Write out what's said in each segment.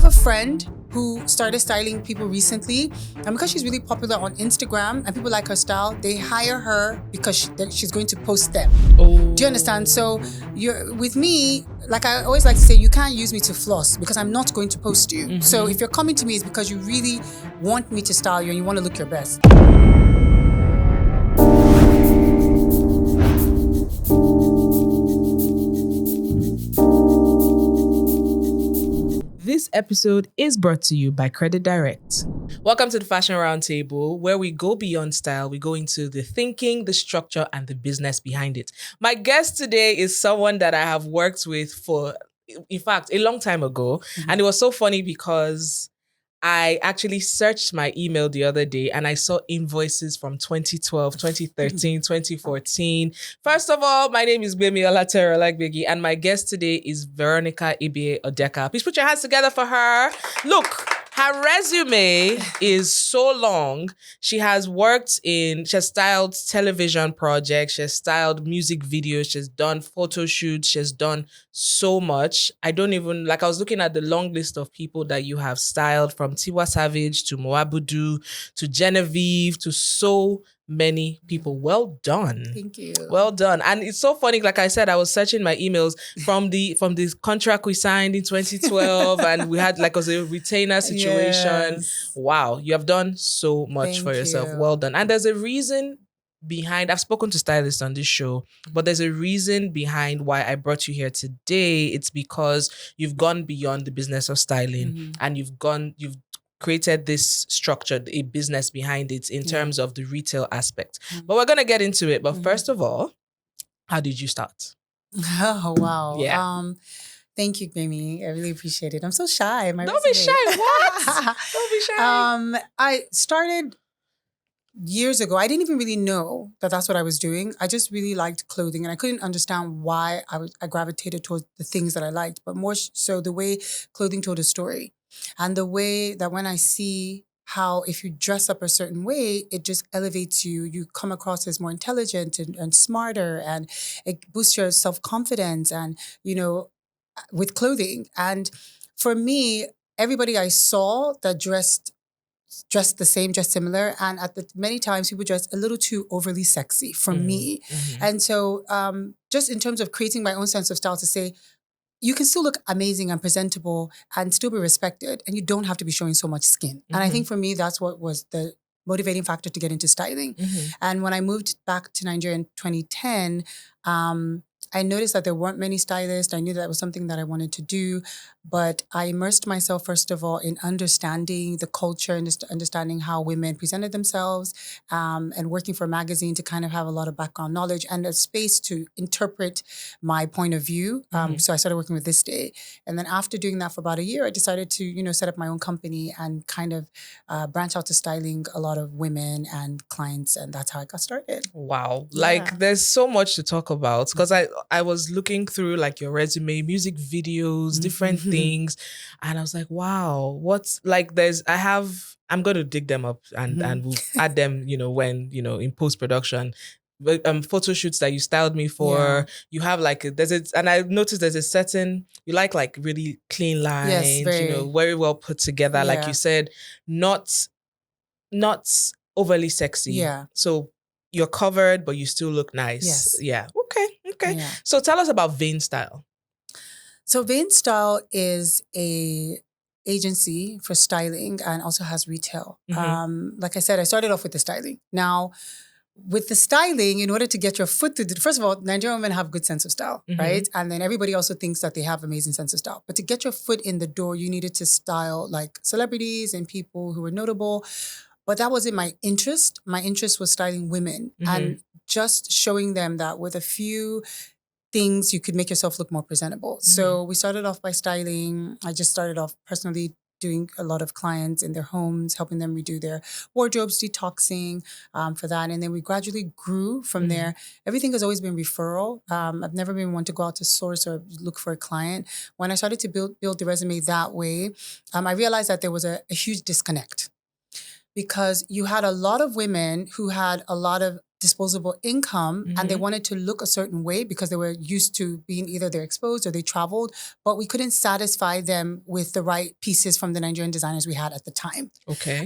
have a friend who started styling people recently, and because she's really popular on Instagram and people like her style, they hire her because she's going to post them. Oh. Do you understand? So with me, like I always like to say, you can't use me to floss because I'm not going to post you. Mm-hmm. So if you're coming to me, it's because you really want me to style you and you want to look your best. This episode is brought to you by Credit Direct. Welcome to the Fashion Roundtable, where we go beyond style. We go into the thinking, the structure, and the business behind it. My guest today is someone that I have worked with for, in fact, a long time ago. Mm-hmm. And it was so funny because I actually searched my email the other day and I saw invoices from 2012, 2013, 2014. First of all, my name is Gbemi Olatero, like Biggie, and my guest today is Veronica Ebie of Vanestyle. Please put your hands together for her. Look, her resume is so long. She has styled television projects, she has styled music videos, she's done photo shoots, she's done so much. I was looking at the long list of people that you have styled, from Tiwa Savage to Moabudu to Genevieve to so many people. Well done. Thank you. Well done. And it's so funny, like I said, I was searching my emails from the contract we signed in 2012 and we had like a retainer situation. Yes. Wow, you have done so much for yourself. Well done. And there's a reason behind, I've spoken to stylists on this show, but there's a reason behind why I brought you here today. It's because you've gone beyond the business of styling, and you've created this structure, a business behind it in terms of the retail aspect. But we're going to get into it. But first of all, how did you start? Oh, wow. Yeah. Thank you, Gbemi. I really appreciate it. I'm so shy. Don't be shy. What? Don't be shy. I started years ago. I didn't even really know that that's what I was doing. I just really liked clothing and I couldn't understand why I gravitated towards the things that I liked, but more so the way clothing told a story. And the way that when I see how if you dress up a certain way, it just elevates you. You come across as more intelligent and smarter, and it boosts your self-confidence and, with clothing. And for me, everybody I saw that dressed the same, dressed similar. And many times people dress a little too overly sexy for me. Mm-hmm. And so just in terms of creating my own sense of style to say, you can still look amazing and presentable and still be respected, and you don't have to be showing so much skin. Mm-hmm. And I think for me, that's what was the motivating factor to get into styling. Mm-hmm. And when I moved back to Nigeria in 2010, I noticed that there weren't many stylists. I knew that was something that I wanted to do, but I immersed myself, first of all, in understanding the culture and understanding how women presented themselves, and working for a magazine to kind of have a lot of background knowledge and a space to interpret my point of view. So I started working with This Day. And then after doing that for about a year, I decided to, set up my own company and kind of branch out to styling a lot of women and clients. And that's how I got started. Wow. Yeah. Like there's so much to talk about because I was looking through like your resume, music videos, different things. And I was like, wow, I'm going to dig them up and we'll add them, when, in post-production. Photo shoots that you styled me for. Yeah. You have and I noticed there's a certain, you like really clean lines, yes, very well put together. Yeah. Like you said, not overly sexy. Yeah. So you're covered, but you still look nice. Yes. Yeah. Okay. Yeah. So tell us about Vanestyle. So Vanestyle is a agency for styling and also has retail. Mm-hmm. Like I said, I started off with the styling. Now, with the styling, in order to get your foot through, first of all, Nigerian women have a good sense of style, right? And then everybody also thinks that they have amazing sense of style. But to get your foot in the door, you needed to style like celebrities and people who were notable. But that wasn't my interest. My interest was styling women and just showing them that with a few things, you could make yourself look more presentable. So we started off by styling. I just started off personally doing a lot of clients in their homes, helping them redo their wardrobes, detoxing for that. And then we gradually grew from there. Everything has always been referral. I've never been one to go out to source or look for a client. When I started to build the resume that way, I realized that there was a huge disconnect. Because you had a lot of women who had a lot of disposable income and they Mhm. wanted to look a certain way because they were used to being either they're exposed or they traveled, but we couldn't satisfy them with the right pieces from the Nigerian designers we had at the time. Okay.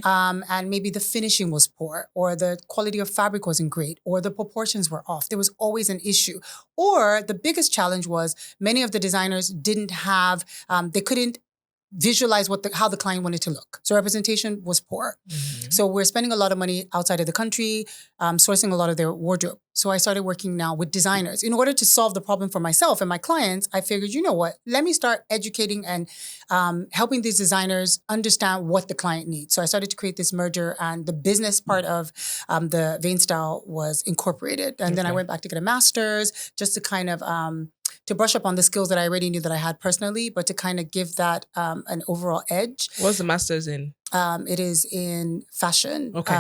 And maybe the finishing was poor, or the quality of fabric wasn't great, or the proportions were off. There was always an issue. Or the biggest challenge was many of the designers didn't have, they couldn't visualize how the client wanted to look. So representation was poor. Mhm. So we're spending a lot of money outside of the country, sourcing a lot of their wardrobe. So I started working now with designers. In order to solve the problem for myself and my clients, I figured, you know what, let me start educating and helping these designers understand what the client needs. So I started to create this merger, and the business part of the Vanestyle was incorporated. And then I Okay. went back to get a master's just to kind of to brush up on the skills that I already knew that I had personally, but to kind of give that an overall edge. What's the master's in? It is in fashion. Okay.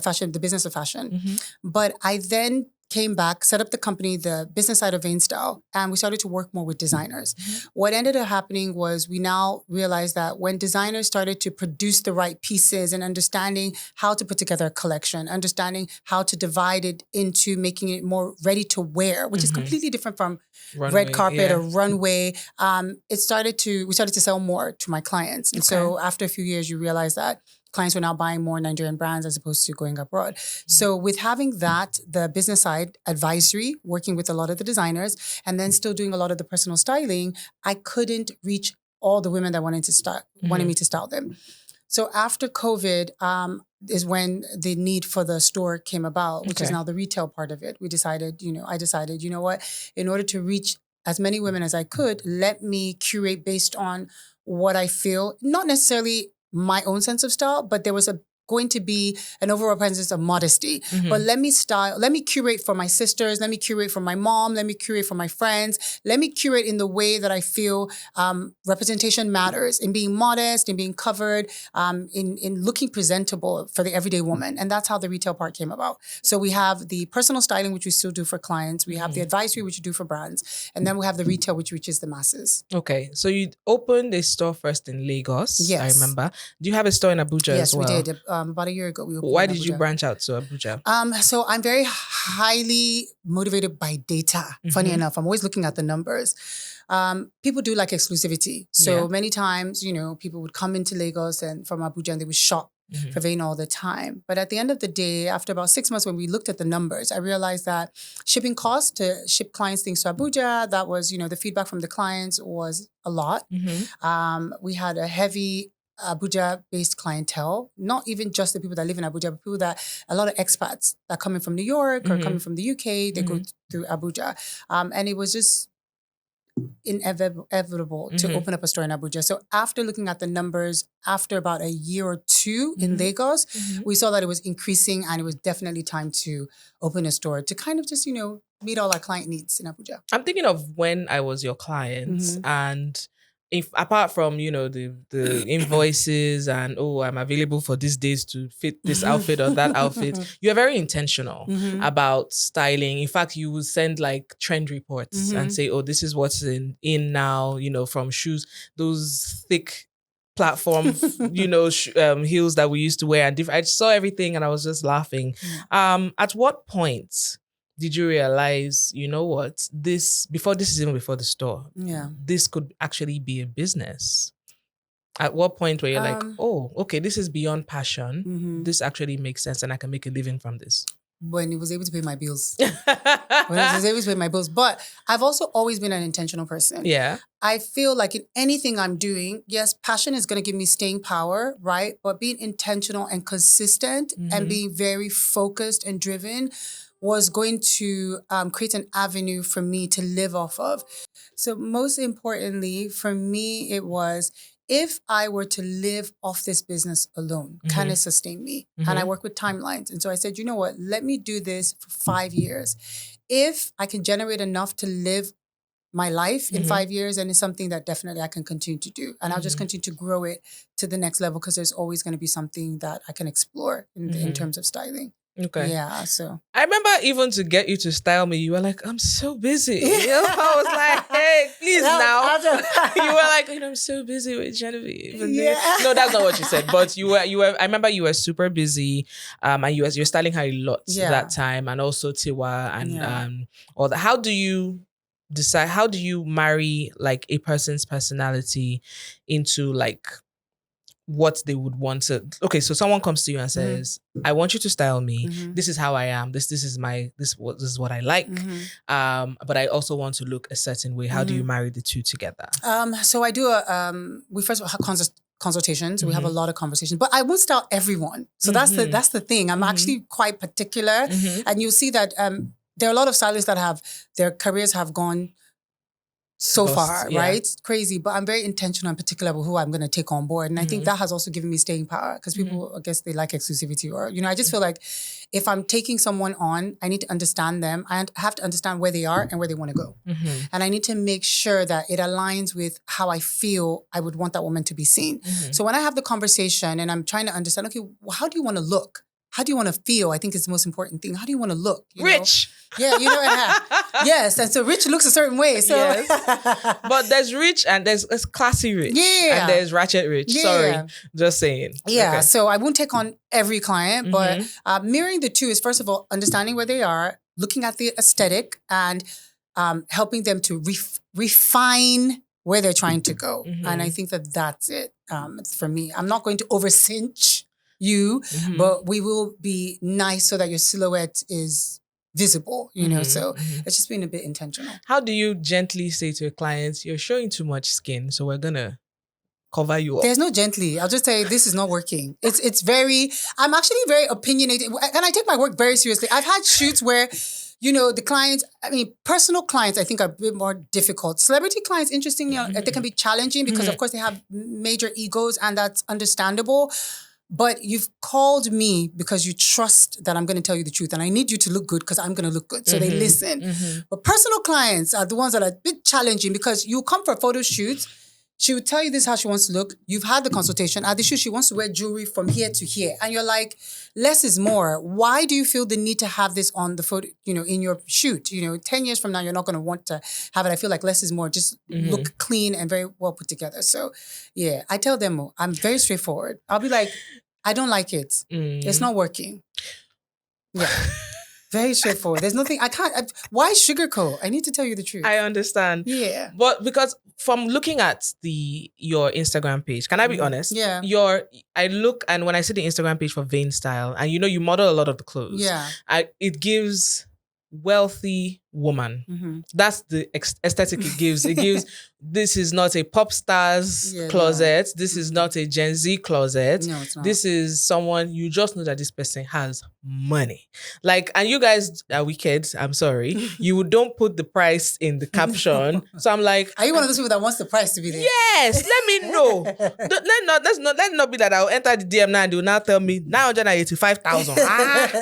Fashion, the business of fashion. Mhm. But I then came back, set up the company, the business side of Vanestyle, and we started to work more with designers. Mhm. What ended up happening was we now realized that when designers started to produce the right pieces and understanding how to put together a collection, understanding how to divide it into making it more ready to wear, which is Mhm. completely different from Runway, red carpet yeah. or runway, we started to sell more to my clients. And so after a few years, you realize that clients were now buying more Nigerian brands as opposed to going abroad. So with having that, the business side advisory, working with a lot of the designers, and then still doing a lot of the personal styling, I couldn't reach all the women that wanted me to style them. So after COVID, is when the need for the store came about, which is Okay. now the retail part of it. I decided, you know what, in order to reach as many women as I could, let me curate based on what I feel, not necessarily my own sense of style, but there was going to be an overall presence of modesty. Mhm. But let me curate for my sisters, let me curate for my mom, let me curate for my friends, let me curate in the way that I feel representation matters, in being modest, in being covered, in looking presentable for the everyday woman. And that's how the retail part came about. So we have the personal styling, which we still do for clients. We have the advisory, which we do for brands. And then we have the retail, which reaches the masses. Okay. So you opened a store first in Lagos, I Yes. remember. Do you have a store in Abuja as Yes, well? we did. About a year ago, we opened Why in did you Abuja. branch out to Abuja? So I'm very highly motivated by data. Funny enough, I'm always looking at the numbers. People do like exclusivity. So Yeah. many times, people would come into Lagos and from Abuja and they would shop for Vane all the time. But at the end of the day, after about 6 months, when we looked at the numbers, I realized that shipping costs to ship clients things to Abuja, that was, the feedback from the clients was a lot. We had a heavy Abuja-based clientele, not even just the people that live in Abuja, but a lot of expats that are coming from New York or coming from the UK, they go through Abuja. And it was just inevitable to open up a store in Abuja. So after looking at the numbers, after about a year or two in Lagos, we saw that it was increasing and it was definitely time to open a store to kind of just, meet all our client needs in Abuja. I'm thinking of when I was your client, and if apart from the invoices and I'm available for these days to fit this outfit or that outfit, you're very intentional about styling. In fact, you would send like trend reports and say, this is what's in now, from shoes, those thick platform heels that we used to wear, and I saw everything and I was just laughing. At what point did you realize, what, this is even before the store, this could actually be a business? At what point were you like, oh, okay, this is beyond passion. This actually makes sense and I can make a living from this? When he was able to pay my bills. But I've also always been an intentional person. Yeah. I feel like in anything I'm doing, yes, passion is going to give me staying power, right? But being intentional and consistent and being very focused and driven was going to create an avenue for me to live off of. So most importantly, for me, it was, if I were to live off this business alone, can it sustain me? And I work with timelines. And so I said, you know what, let me do this for 5 years. If I can generate enough to live my life in 5 years, and it's something that definitely I can continue to do. And I'll just continue to grow it to the next level, because there's always going to be something that I can explore in terms of styling. Okay. Yeah. So I remember even to get you to style me, you were like, I'm so busy. You know, I was like, hey, please now. You were like, I'm so busy with Genevieve. Yeah. No, that's not what you said. But you were. I remember you were super busy, and you're styling her a lot that time, and also Tiwa and all that. How do you decide? How do you marry like a person's personality into like what they would want to? Okay, so someone comes to you and says, I want you to style me. This is how I am. This is what I like. But I also want to look a certain way. How do you marry the two together? So I do we first have consultations. We have a lot of conversations, but I won't style everyone. So that's the thing. I'm actually quite particular, and you'll see that there are a lot of stylists that have their careers have gone so far, right? Crazy. But I'm very intentional and particular about who I'm going to take on board. And I think that has also given me staying power because people, I guess they like exclusivity or, I just feel like if I'm taking someone on, I need to understand them. I have to understand where they are and where they want to go. And I need to make sure that it aligns with how I feel I would want that woman to be seen. So when I have the conversation and I'm trying to understand, okay, well, how do you want to look? How do you want to feel? I think it's the most important thing. How do you want to look? Rich. Yeah, yes. And so rich looks a certain way. So but there's rich and there's classy rich. Yeah. And there's ratchet rich. Yeah. Sorry. Just saying. Yeah. Okay. So I won't take on every client, but mirroring the two is first of all, understanding where they are, looking at the aesthetic and helping them to refine where they're trying to go. And I think that that's it for me. I'm not going to overcinch you, but we will be nice so that your silhouette is visible, so it's just being a bit intentional. How do you gently say to your clients, you're showing too much skin, so we're gonna cover you up? There's no gently. I'll just say this is not working. It's very, I'm actually very opinionated and I take my work very seriously. I've had shoots where the clients, personal clients, I think are a bit more difficult. Celebrity clients, interesting, they can be challenging because of course they have major egos and that's understandable. But you've called me because you trust that I'm going to tell you the truth and I need you to look good because I'm going to look good. So they listen. But personal clients are the ones that are a bit challenging because you come for photo shoots. She would tell you this is how she wants to look. You've had the consultation. At the shoot, she wants to wear jewelry from here to here. And you're like, less is more. Why do you feel the need to have this on the photo, in your shoot? 10 years from now, you're not going to want to have it. I feel like less is more. Just look clean and very well put together. So, yeah, I tell them, I'm very straightforward. I'll be like, I don't like it. It's not working. Yeah. Very straightforward. There's nothing, why sugarcoat? I need to tell you the truth. I understand. Yeah. But because from looking at your Instagram page, can I be honest? Yeah. I look and when I see the Instagram page for Vanestyle and you model a lot of the clothes. Yeah. It gives wealthy woman. That's the aesthetic it gives. It gives, this is not a pop star's closet. No. This is not a Gen Z closet. No, it's not. This is someone, you just know that this person has money. Like, and you guys are wicked. I'm sorry. You don't put the price in the caption. So I'm like, are you one of those people that wants the price to be there? Yes, let me know. Let not be that I'll enter the DM now and they'll now tell me 985,000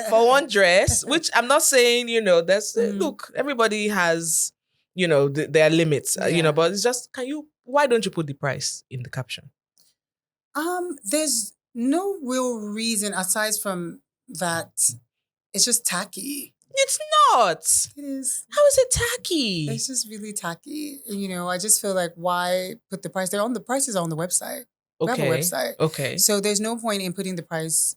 for one dress, which I'm not saying, that's look, everybody has, their limits, but it's just, why don't you put the price in the caption? There's no real reason aside from that. It's just tacky. It's not. It is. How is it tacky? It's just really tacky. I just feel like why put the price? The prices are on the website. We have a website. Okay. So there's no point in putting the price,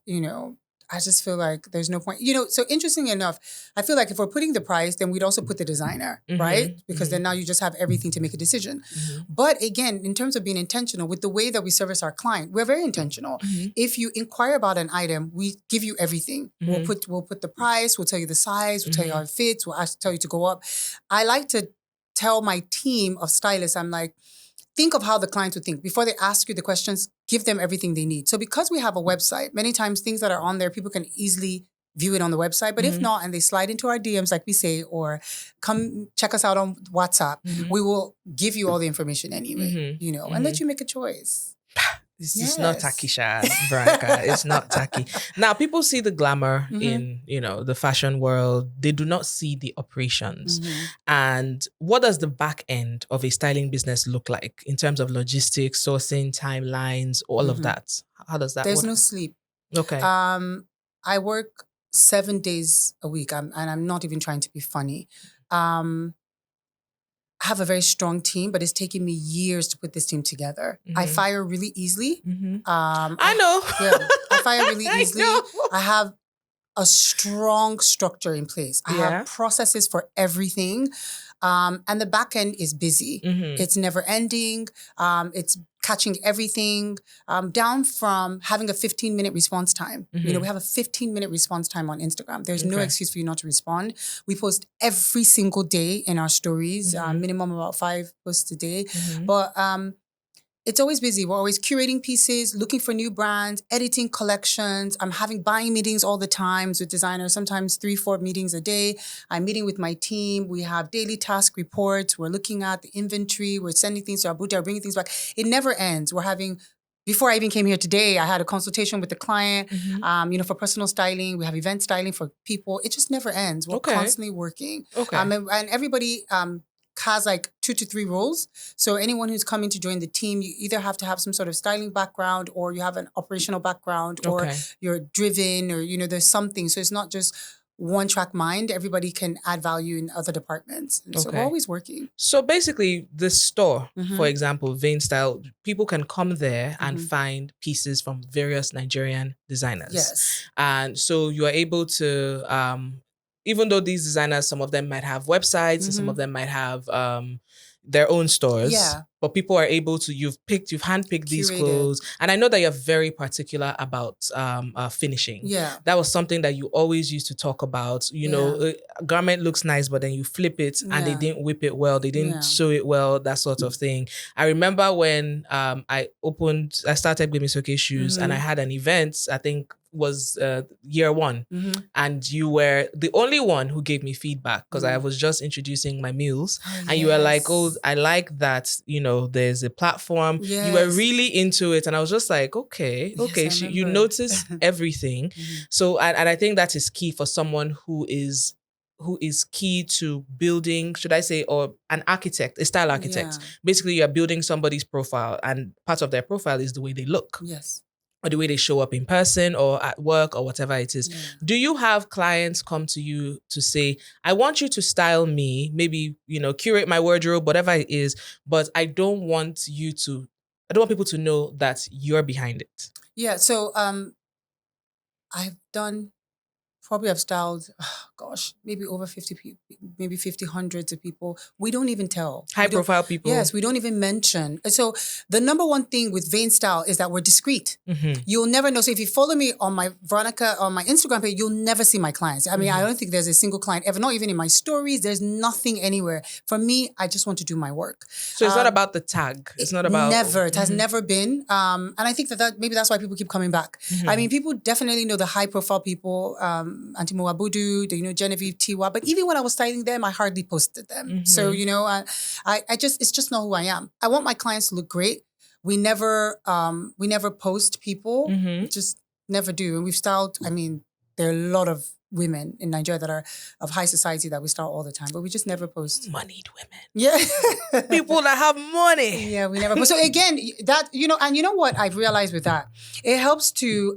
I just feel like there's no point. So interestingly enough, I feel like if we're putting the price, then we'd also put the designer, right? Because then now you just have everything to make a decision. But again, in terms of being intentional with the way that we service our client, we're very intentional. If you inquire about an item, we give you everything. We'll put the price, we'll tell you the size, we'll tell you how it fits, we'll tell you to go up. I like to tell my team of stylists, I'm like, think of how the clients would think. Before they ask you the questions, give them everything they need. So because we have a website, many times things that are on there, people can easily view it on the website. But if not, and they slide into our DMs, like we say, or come check us out on WhatsApp, we will give you all the information anyway, and let you make a choice. It's not tacky, Veronica. It's not tacky. Now, people see the glamour in, the fashion world. They do not see the operations. And what does the back end of a styling business look like in terms of logistics, sourcing, timelines, all of that? How does that work? There's no sleep. Okay. I work 7 days a week. And I'm not even trying to be funny. I have a very strong team, but it's taken me years to put this team together. I fire really easily. I know. Yeah, I fire really I easily. know. I have a strong structure in place. I have processes for everything. And the back end is busy. It's never ending. It's catching everything down from having a 15-minute response time. You know, we have a 15-minute response time on Instagram. There's no excuse for you not to respond. We post every single day in our stories, minimum about 5 posts a day. But it's always busy. We're always curating pieces, looking for new brands, editing collections. I'm having buying meetings all the times with designers, sometimes 3-4 meetings a day. I'm meeting with my team. We have daily task reports. We're looking at the inventory. We're sending things to Abuja, bringing things back. It never ends. Before I even came here today, I had a consultation with the client, for personal styling. We have event styling for people. It just never ends. We're constantly working. And everybody has like 2 to 3 roles. So anyone who's coming to join the team, you either have to have some sort of styling background, or you have an operational background, or you're driven, or, there's something. So it's not just one track mind. Everybody can add value in other departments. And so we're always working. So basically the store, for example, Vanestyle, people can come there and find pieces from various Nigerian designers. Yes. And so you are able to, even though these designers, some of them might have websites and some of them might have their own stores. Yeah. But people are able to, you've handpicked these clothes. And I know that you're very particular about finishing. Yeah. That was something that you always used to talk about. You know, a garment looks nice, but then you flip it and they didn't whip it well. They didn't sew it well, that sort of thing. I remember when I started Gbemisoke shoes and I had an event, I think was year 1. And you were the only one who gave me feedback because I was just introducing my meals. And you were like, oh, I like that, there's a platform. You were really into it. And I was just like, okay. You notice everything. So, and I think that is key for someone who is key to building, should I say, or an architect, a style architect. Basically, you're building somebody's profile, and part of their profile is the way they look. Yes. Or the way they show up in person or at work or whatever it is. Do you have clients come to you to say, I want you to style me, maybe, curate my wardrobe, whatever it is, but I don't want people to know that you're behind it? Yeah. So I've styled, maybe over 50 people, maybe 50, hundreds of people. We don't even tell. High profile people. Yes, we don't even mention. So the number one thing with Vanestyle is that we're discreet. You'll never know. So if you follow me on my Veronica, on my Instagram page, you'll never see my clients. I mean, I don't think there's a single client ever, not even in my stories. There's nothing anywhere. For me, I just want to do my work. So it's not about the tag. It's not about... Never. It has never been. And I think that maybe that's why people keep coming back. I mean, people definitely know the high profile people, Auntie Mo Abudu, Genevieve Tiwa. But even when I was styling them, I hardly posted them. So, it's just not who I am. I want my clients to look great. We never post people. Just never do. And we've styled, there are a lot of women in Nigeria that are of high society that we style all the time, but we just never post. Moneyed women. Yeah. People that have money. Yeah, we never post. So again, that, and you know what I've realized with that? It helps to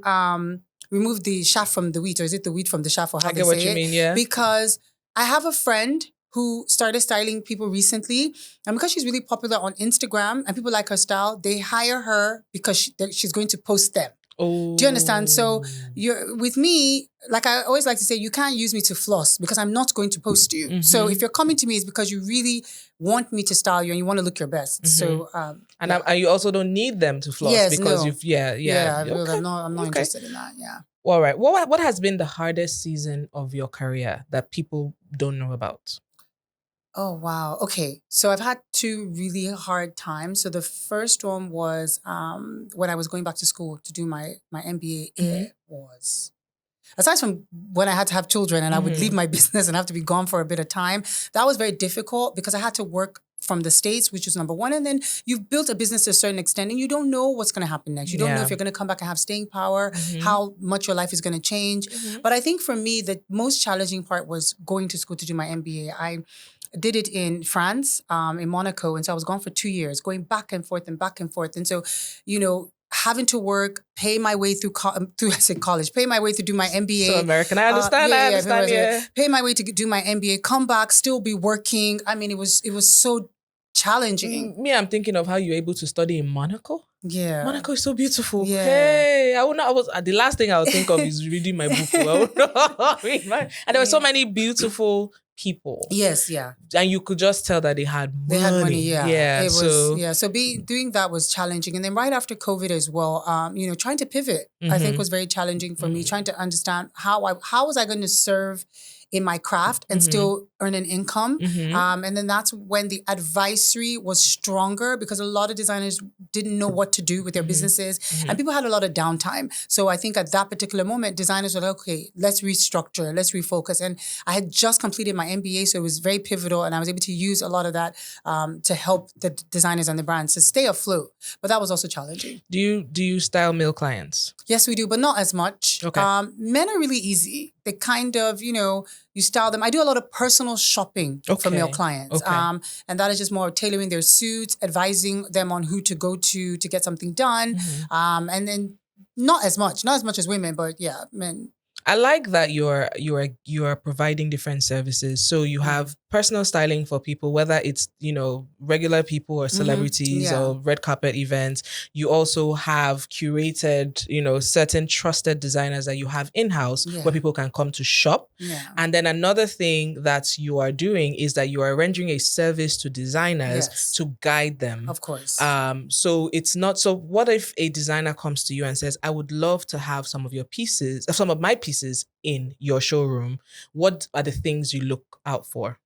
remove the chaff from the wheat, or is it the wheat from the chaff, or how they say it? I get what you mean, yeah. Because I have a friend who started styling people recently, and because she's really popular on Instagram and people like her style, they hire her because she's going to post them. Oh. Do you understand? So with me, like I always like to say, you can't use me to floss because I'm not going to post you. So if you're coming to me, it's because you really want me to style you and you want to look your best. So and you also don't need them to floss because you've I'm not interested in that. Yeah. All right. What has been the hardest season of your career that people don't know about? Oh, wow. Okay. So I've had 2 really hard times. So the first one was when I was going back to school to do my MBA. It was, aside from when I had to have children and I would leave my business and have to be gone for a bit of time, that was very difficult because I had to work from the States, which is number one. And then you've built a business to a certain extent and you don't know what's going to happen next. You don't know if you're going to come back and have staying power, how much your life is going to change. But I think for me, the most challenging part was going to school to do my MBA. I did it in France, in Monaco. And so I was gone for 2 years, going back and forth and back and forth. And so, having to work, pay my way through I said college, pay my way to do my MBA. So American, I understand. Pay my way to do my MBA, come back, still be working. I mean, it was so challenging. Me, I'm thinking of how you're able to study in Monaco. Yeah. Monaco is so beautiful. Yeah. Hey, the last thing I would think of is reading my book. And there were so many beautiful people. Yes, yeah. And you could just tell that they had money. They had money, yeah. Yeah. It was, yeah. So doing that was challenging. And then right after COVID as well, trying to pivot, I think was very challenging for me, trying to understand how was I going to serve in my craft and still earn an income. And then that's when the advisory was stronger because a lot of designers didn't know what to do with their businesses and people had a lot of downtime. So I think at that particular moment, designers were like, okay, let's restructure, let's refocus. And I had just completed my MBA, so it was very pivotal and I was able to use a lot of that to help the designers and the brands to stay afloat. But that was also challenging. Do you style male clients? Yes, we do, but not as much. Okay. Men are really easy. They kind of, you style them. I do a lot of personal shopping for male clients. Okay. And that is just more tailoring their suits, advising them on who to go to get something done. And then not as much as women, but yeah, men. I like that you're providing different services. So you have personal styling for people, whether it's, regular people or celebrities or red carpet events. You also have curated, certain trusted designers that you have in-house where people can come to shop. Yeah. And then another thing that you are doing is that you are rendering a service to designers to guide them. Of course. So it's not, so what if a designer comes to you and says, I would love to have some of my pieces in your showroom? What are the things you look out for?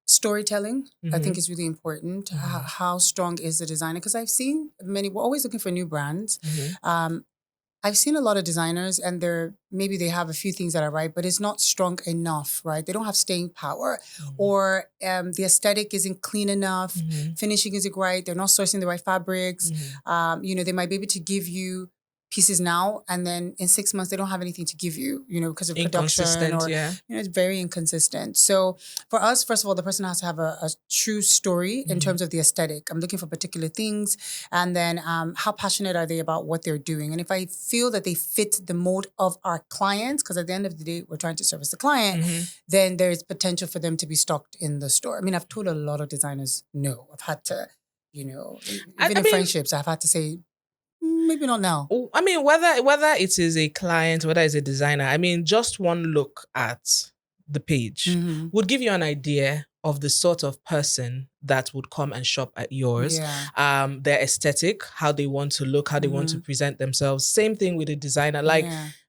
Storytelling, I think is really important. How strong is the designer? Because I've seen we're always looking for new brands. I've seen a lot of designers and maybe they have a few things that are right, but it's not strong enough, right? They don't have staying power or the aesthetic isn't clean enough. Finishing isn't right. They're not sourcing the right fabrics. They might be able to give you pieces now and then in 6 months they don't have anything to give you, because of production or it's very inconsistent. So for us, first of all, the person has to have a true story in terms of the aesthetic. I'm looking for particular things, and then how passionate are they about what they're doing? And if I feel that they fit the mold of our clients, because at the end of the day we're trying to service the client, then there's potential for them to be stocked in the store. I mean, I've told a lot of designers no. I've had to, even in friendships, I've had to say maybe not now. I mean, whether it is a client, whether it's a designer, I mean, just one look at the page would give you an idea of the sort of person that would come and shop at yours. Their aesthetic, how they want to look, how they want to present themselves. Same thing with a designer.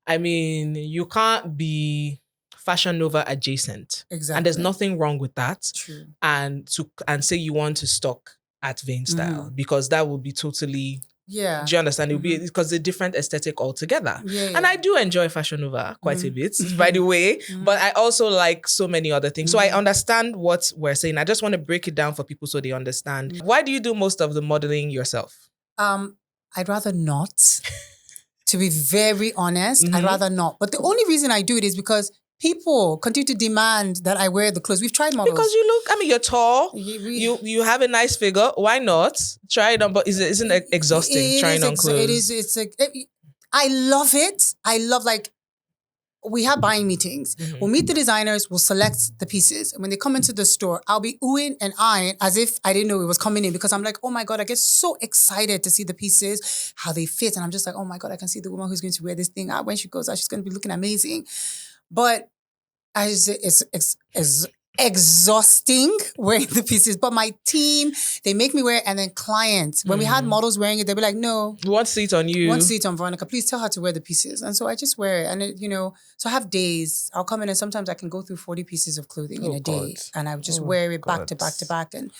I mean, you can't be Fashion Nova adjacent. Exactly. And there's nothing wrong with that. True. And say you want to stock at Vanestyle because that would be totally... Yeah. Do you understand? It would be because it's a different aesthetic altogether. And I do enjoy Fashion Nova quite a bit, by the way, but I also like so many other things. So I understand what we're saying. I just want to break it down for people so they understand. Why do you do most of the modeling yourself? I'd rather not. To be very honest, I'd rather not. But the only reason I do it is because people continue to demand that I wear the clothes. We've tried models. Because you look, you're tall. You have a nice figure. Why not? Try it on, but isn't it exhausting trying on clothes? I love it. I love, we have buying meetings. We'll meet the designers, we'll select the pieces. And when they come into the store, I'll be oohing and eyeing as if I didn't know it was coming in because I'm like, oh my God, I get so excited to see the pieces, how they fit. And I'm just like, oh my God, I can see the woman who's going to wear this thing out. When she goes out, she's going to be looking amazing. But it's exhausting wearing the pieces. But my team, they make me wear it, and then clients, when we had models wearing it, they'd be like, no. One seat on you. One seat on Veronica. Please tell her to wear the pieces. And so I just wear it. And, so I have days. I'll come in and sometimes I can go through 40 pieces of clothing in a day. And I would just wear it back to back to back. And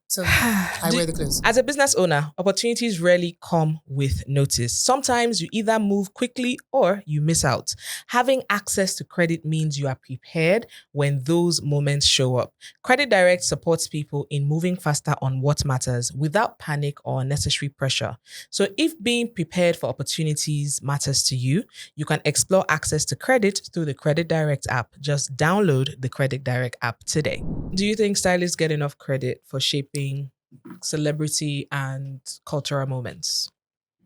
so I wear the clothes. As a business owner, opportunities rarely come with notice. Sometimes you either move quickly or you miss out. Having access to credit means you are prepared when those moments show up. Credit Direct supports people in moving faster on what matters without panic or unnecessary pressure. So if being prepared for opportunities matters to you, you can explore access to credit through the Credit Direct app. Just download the Credit Direct app today. Do you think stylists get enough credit for shaping celebrity and cultural moments?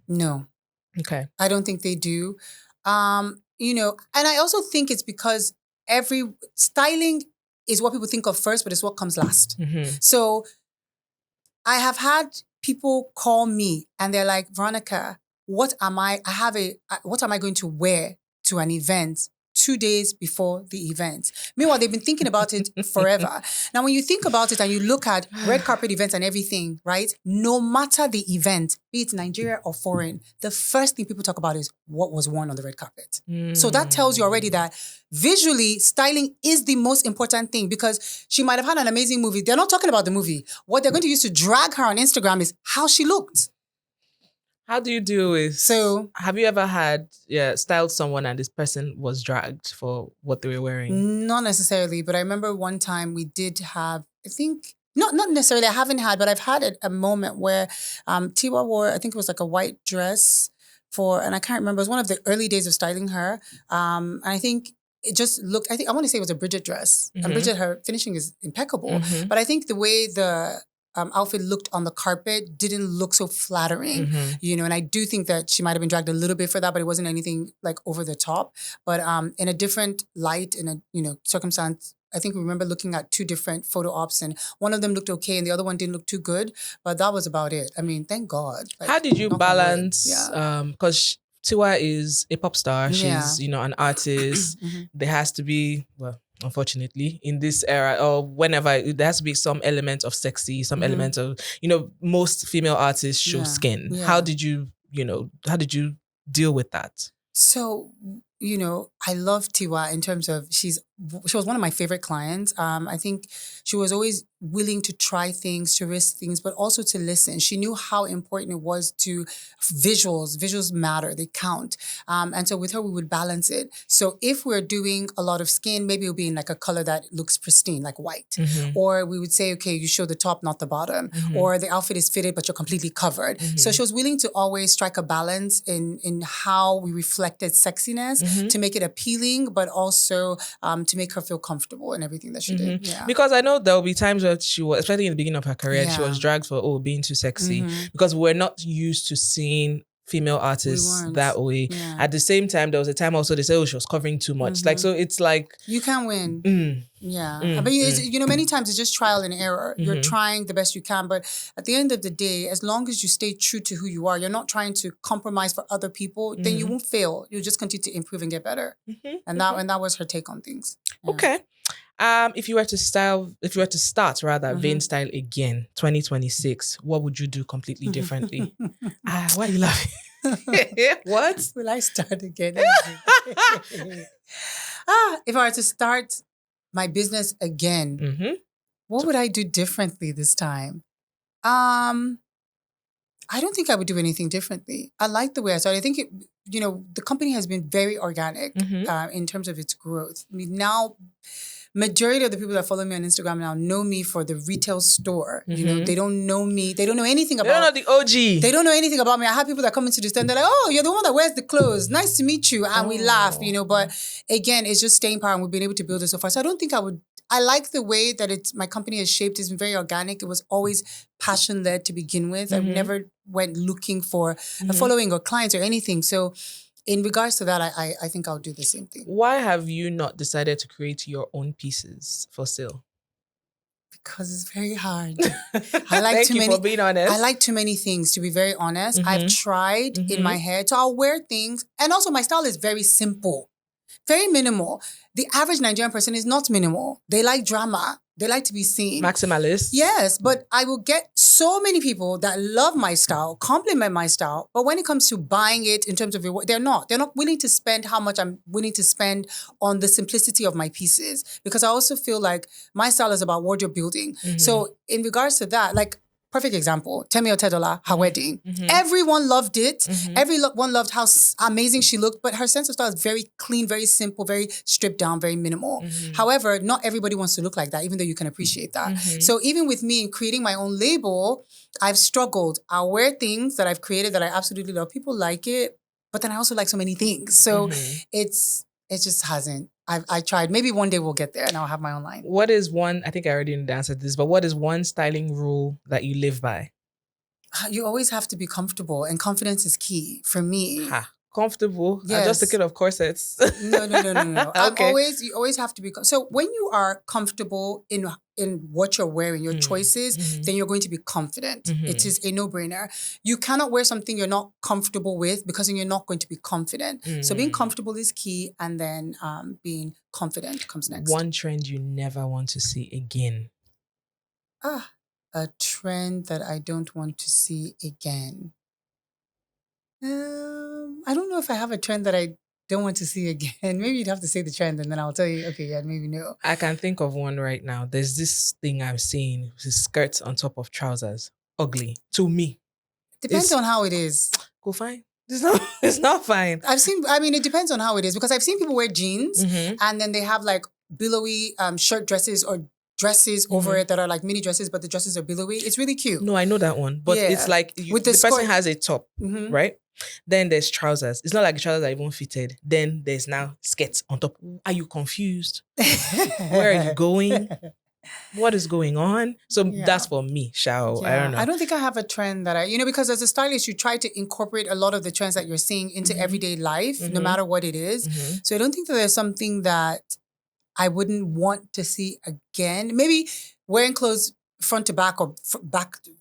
No, Okay. I don't think they do. And I also think it's because every styling is what people think of first, but it's what comes last. Mm-hmm. So I have had people call me and they're like, Veronica, what am I going to wear to an event 2 days before the event? Meanwhile, they've been thinking about it forever. Now, when you think about it and you look at red carpet events and everything, right? No matter the event, be it Nigeria or foreign, the first thing people talk about is what was worn on the red carpet. So that tells you already that visually, styling is the most important thing, because she might have had an amazing movie. They're not talking about the movie. What they're going to use to drag her on Instagram is how she looked. How do you deal with... So, have you ever styled someone and this person was dragged for what they were wearing? not necessarily, but I remember one time we did have, I think, not necessarily, I haven't had, but I've had a moment where Tiwa wore, I think it was like a white dress and I can't remember, it was one of the early days of styling her. And I think it just looked, I want to say it was a Bridget dress. Mm-hmm. And Bridget, her finishing is impeccable. Mm-hmm. But I think the way the outfit looked on the carpet didn't look so flattering, and I do think that she might have been dragged a little bit for that, but it wasn't anything like over the top. But in a different light, in a circumstance, I think we remember looking at two different photo ops, and one of them looked okay and the other one didn't look too good, but that was about it. I mean, thank God. Like, how did you knock on wood. balance? Yeah. Because Tiwa is a pop star. Yeah. She's, an artist. There has to be, well, unfortunately, in this era or whenever, there has to be some element of sexy, some element of, most female artists show skin. Yeah. How did you deal with that? So, I love Tiwa in terms of she was one of my favorite clients. I think she was always willing to try things, to risk things, but also to listen. She knew how important it was to visuals matter, they count. And so with her, we would balance it. So if we're doing a lot of skin, maybe it'll be in like a color that looks pristine, like white. Or we would say, okay, you show the top, not the bottom. Or the outfit is fitted, but you're completely covered. So she was willing to always strike a balance in how we reflected sexiness to make it appealing, but also to make her feel comfortable in everything that she did. Yeah. Because I know there will be times where she was, especially in the beginning of her career, she was dragged for being too sexy, because we're not used to seeing female artists that way. Yeah. At the same time, there was a time also they said, she was covering too much. Like, so it's like you can't win. But many times it's just trial and error. You're trying the best you can, but at the end of the day, as long as you stay true to who you are, you're not trying to compromise for other people, then you won't fail. You'll just continue to improve and get better. And that was her take on things. Yeah. Okay. If you were to start Vanestyle again, 2026, what would you do completely differently? Why are you laughing? What? Will I start again? If I were to start my business again, what would I do differently this time? I don't think I would do anything differently. I like the way I started. I think the company has been very organic in terms of its growth. I mean, now, majority of the people that follow me on Instagram now know me for the retail store. They don't know me. They don't know anything about... They don't know the OG. They don't know anything about me. I have people that come into the store and they're like, oh, you're the one that wears the clothes. Nice to meet you. And we laugh, But again, it's just staying power, and we've been able to build it so far. So I don't think I would... I like the way that my company is shaped. It's been very organic. It was always passion-led to begin with. I never went looking for a following or clients or anything. So in regards to that, I think I'll do the same thing. Why have you not decided to create your own pieces for sale? Because it's very hard. Thank you for being honest. I like too many things, to be very honest. I've tried in my head. So I'll wear things. And also my style is very simple, very minimal. The average Nigerian person is not minimal. They like drama. They like to be seen. Maximalist. Yes, but I will get so many people that love my style, compliment my style. But when it comes to buying it in terms of they're not willing to spend how much I'm willing to spend on the simplicity of my pieces. Because I also feel like my style is about wardrobe building. So in regards to that, like, perfect example, Temi Otedola, her wedding. Everyone loved it. Everyone loved how amazing she looked, but her sense of style is very clean, very simple, very stripped down, very minimal. However, not everybody wants to look like that, even though you can appreciate that. So even with me creating my own label, I've struggled. I'll wear things that I've created that I absolutely love. People like it, but then I also like so many things. So it just hasn't I tried. Maybe one day we'll get there and I'll have my own line. What is one, I think I already answered this, but what is one styling rule that you live by? You always have to be comfortable, and confidence is key for me. Ha. Comfortable. Yes. I just thinking of corsets. No. Okay. You always have to be. So when you are comfortable in what you're wearing, your choices, then you're going to be confident. It is a no-brainer. You cannot wear something you're not comfortable with because then you're not going to be confident. So being comfortable is key, and then being confident comes next. One trend you never want to see again. A trend that I don't want to see again. I don't know if I have a trend that I don't want to see again. Maybe you'd have to say the trend and then I'll tell you, okay, yeah, maybe no. I can think of one right now. There's this thing I'm seeing, skirts on top of trousers. Ugly. To me. Depends on how it is. Go fine. It's not fine. It depends on how it is, because I've seen people wear jeans and then they have like billowy shirt dresses or dresses over it that are like mini dresses, but the dresses are billowy. It's really cute. No, I know that one. But it's like the person has a top, right? Then there's trousers. It's not like the trousers are even fitted. Then there's now skirts on top. Are you confused? Where are you going? What is going on? So that's for me, Shao. I don't know. I don't think I have a trend that because as a stylist, you try to incorporate a lot of the trends that you're seeing into everyday life, no matter what it is. So I don't think that there's something that I wouldn't want to see again. Maybe wearing clothes front to back or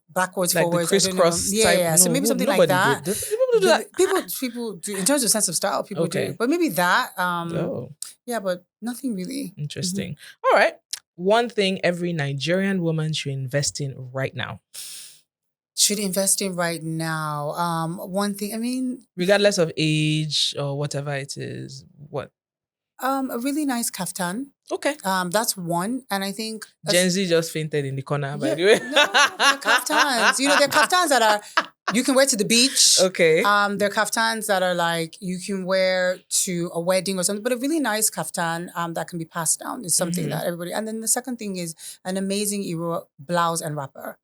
backwards, like forwards. The crisscross type. Yeah. So maybe something like that. People do that. People do, in terms of sense of style, people do. But maybe that. Yeah, but nothing really. Interesting. All right. One thing every Nigerian woman should invest in right now. Should invest in right now. One thing, regardless of age or whatever it is, what? A really nice kaftan. Okay. That's one. And I think Gen Z just fainted in the corner, by the way. No, they're kaftans. They're kaftans that are you can wear to the beach. Okay. They're kaftans that are like you can wear to a wedding or something, but a really nice kaftan that can be passed down is something that everybody. And then the second thing is an amazing Iro blouse and wrapper.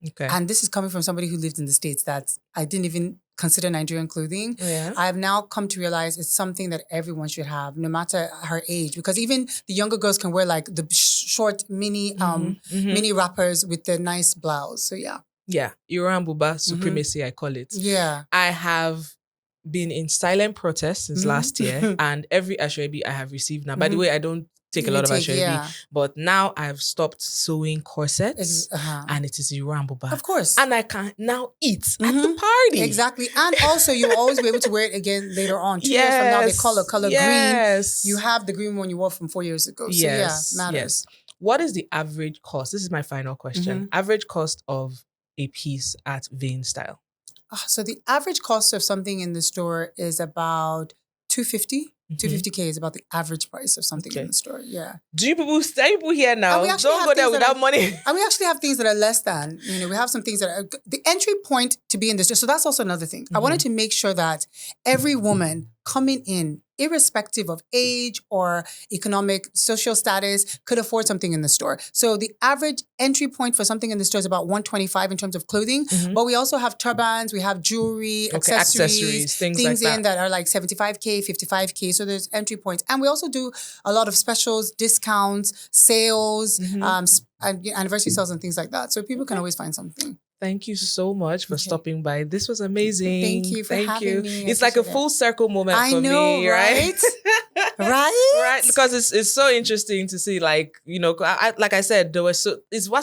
Okay. And this is coming from somebody who lived in the States that I didn't even consider Nigerian clothing. Yeah. I have now come to realize it's something that everyone should have, no matter her age, because even the younger girls can wear like the short mini wrappers with the nice blouse. So yeah. Yeah. Iran Buba supremacy, I call it. Yeah. I have been in silent protest since last year, and every Ashwebi I have received now. By the way, I don't take a lot of Ashwebi, but now I've stopped sewing corsets and it is Iran Buba. Of course. And I can now eat at the party. Exactly. And also you'll always be able to wear it again later on. 2 years from now, they color green. You have the green one you wore from 4 years ago. So matters. Yes. What is the average cost? This is my final question. Average cost of a piece at Vanestyle. So the average cost of something in the store is about $250. 250K is about the average price of something in the store. Yeah. Do you people here now? Don't go there without money. And we actually have things that are less than, we have some things that are the entry point to be in this store. So that's also another thing. I wanted to make sure that every woman coming in, irrespective of age or economic, social status, could afford something in the store. So the average entry point for something in the store is about $125 in terms of clothing. But we also have turbans, we have jewelry, accessories, things like that are like $75K, $55K. So there's entry points. And we also do a lot of specials, discounts, sales, and anniversary sales and things like that. So people can always find something. Thank you so much for stopping by. This was amazing. Thank you for having me. It's like a full circle moment for me, right? Right? Because it's so interesting to see, like I said, that's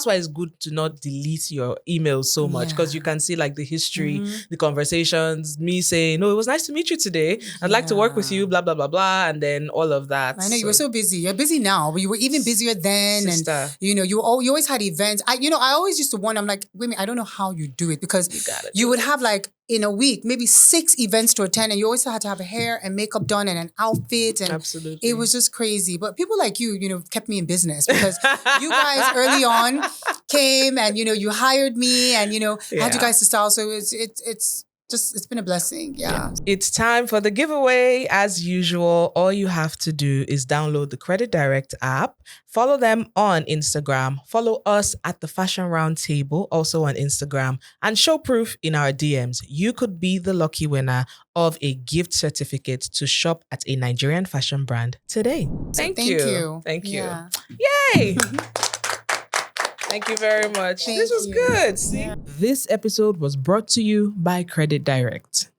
why it's good to not delete your emails so much, because you can see like the history, the conversations, me saying, "No, it was nice to meet you today. I'd like to work with you," blah blah blah blah, and then all of that. I know you were so busy. You're busy now, but you were even busier then. Sister. And you always had events. I always used to wonder. I'm like, women, I don't know how you do it, because you would have like in a week maybe 6 events to attend, and you always had to have hair and makeup done and an outfit, and absolutely it was just crazy. But people like you kept me in business, because you guys early on came and you hired me and had you guys to style. So it's it's been a blessing. Yeah. It's time for the giveaway. As usual, all you have to do is download the Credit Direct app, follow them on Instagram, follow us at the Fashion Roundtable, also on Instagram, and show proof in our DMs. You could be the lucky winner of a gift certificate to shop at a Nigerian fashion brand today. Thank you. Thank you. Yeah. Yay! Thank you very much. Thank This was you. good. See? Yeah. This episode was brought to you by Credit Direct.